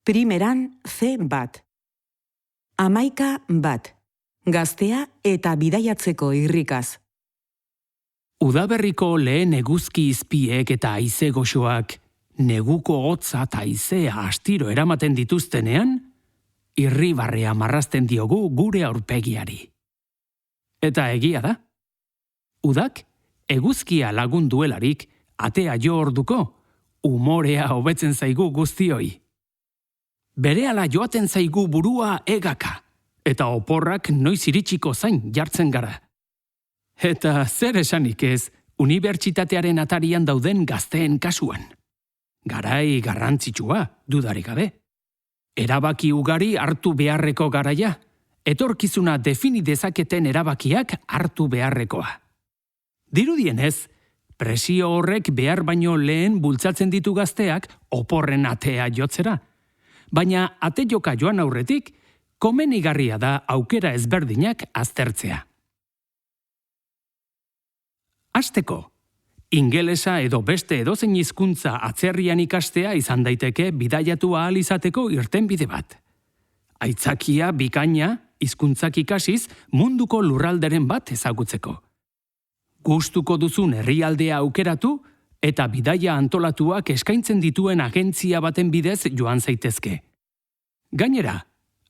Primeran C1. Hamaika bat. Gaztea eta bidaiatzeko irrikaz. Udaberriko lehen eguzki izpiek eta haize goxoak neguko hotza eta haizea astiro eramaten dituztenean, irribarrea marrazten diogu gure aurpegiari. Eta egia da. Udak, eguzkia lagun duelarik, atea jo orduko, umorea hobetzen zaigu guztioi. Berehala joaten zaigu burua egaka, eta oporrak noiz iritsiko zain jartzen gara. Eta zer esanik ez, unibertsitatearen atarian dauden gazteen kasuan. Garai garrantzitsua, dudarik gabe. Erabaki ugari hartu beharreko garaia, etorkizuna defini dezaketen erabakiak hartu beharrekoa. Dirudienez, presio horrek behar baino lehen bultzatzen ditu gazteak oporren atea jotzera. Baina ate joka joan aurretik, komenigarria da aukera ezberdinak aztertzea. Hasteko, ingelesa edo beste edozein hizkuntza atzerrian ikastea izan daiteke bidaiatu ahal izateko irtenbide bat. Aitzakia bikaina hizkuntzak ikasiz munduko lurralderen bat ezagutzeko. Gustuko duzun herrialdea aukeratu eta bidaia antolatuak eskaintzen dituen agentzia baten bidez joan zaitezke. Gainera,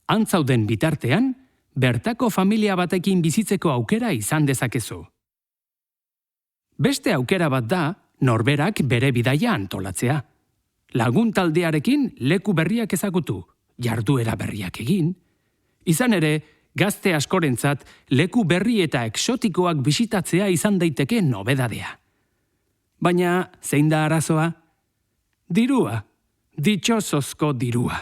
antzauden bitartean, bertako familia batekin bizitzeko aukera izan dezakezu. Beste aukera bat da, norberak bere bidaia antolatzea. Lagun taldearekin leku berriak ezagutu, jarduera berriak egin. Izan ere, gazte askorentzat leku berri eta exotikoak bisitatzea izan daiteke nobedadea. Baina, zein da arazoa? Dirua, ditxosozko dirua.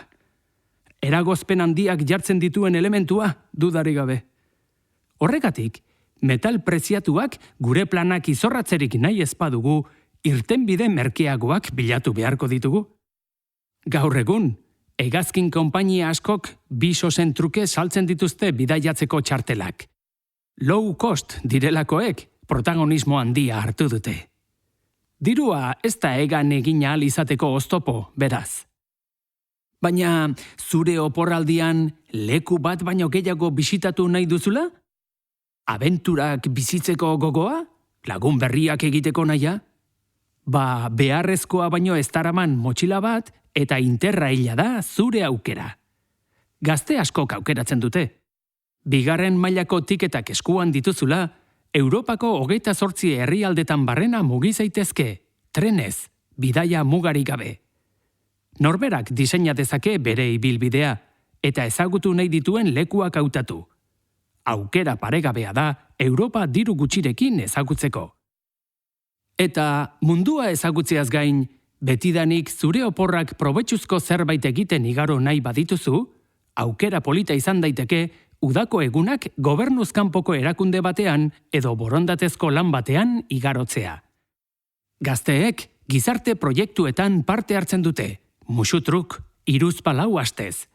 Eragozpen handiak jartzen dituen elementua, dudarik gabe. Horregatik, metal preziatuak gure planak izorratzerik nahi ezpadugu, irtenbide merkeagoak bilatu beharko ditugu. Gaur egun, hegazkin konpainia askok bisosen truke saltzen dituzte bidaiatzeko txartelak. Low cost direlakoek protagonismo handia hartu dute. Dirua ez da egan egin ahal izateko oztopo, beraz. Baina zure oporraldian leku bat baino gehiago bisitatu nahi duzula? Abenturak bizitzeko gogoa? Lagun berriak egiteko nahia? Ba, beharrezkoa baino ez daraman motxila bat eta interraila da zure aukera. Gazte askok aukeratzen dute. Bigarren mailako tiketak eskuan dituzula, Europako 28 herrialdetan barrena mugi zaitezke, trenez, bidaia mugarik gabe. Norberak diseina dezake bere ibilbidea eta ezagutu nahi dituen lekuak hautatu. Aukera paregabea da Europa diru gutxirekin ezagutzeko. Eta mundua ezagutzeaz gain, betidanik zure oporrak probetxuzko zerbait egiten igaro nahi badituzu, aukera polita izan daiteke udako egunak gobernuzkanpoko erakunde batean edo borondatezko lan batean igarotzea. Gazteek gizarte proiektuetan parte hartzen dute, musutruk, 3-4 astez.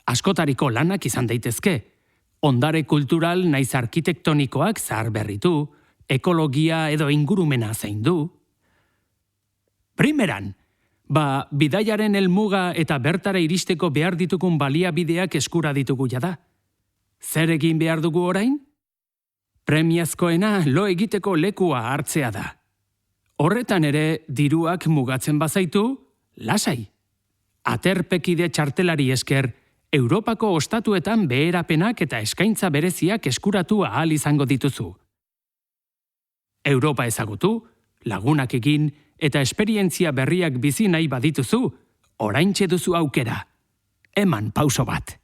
Askotariko lanak izan daitezke, ondare kultural naiz arkitektonikoak zaharberritu, ekologia edo ingurumena zaindu. Primeran, bidaiaren helmuga eta bertara iristeko behar ditugun baliabideak eskura ditugu jada. Zer egin behar dugu orain? Premiazkoena lo egiteko lekua hartzea da. Horretan ere diruak mugatzen bazaitu, lasai. Aterpekide txartelari esker, Europako ostatuetan beherapenak eta eskaintza bereziak eskuratu ahal izango dituzu. Europa ezagutu, lagunak egin eta esperientzia berriak bizi nahi badituzu, oraintxe duzu aukera. Eman pauso bat.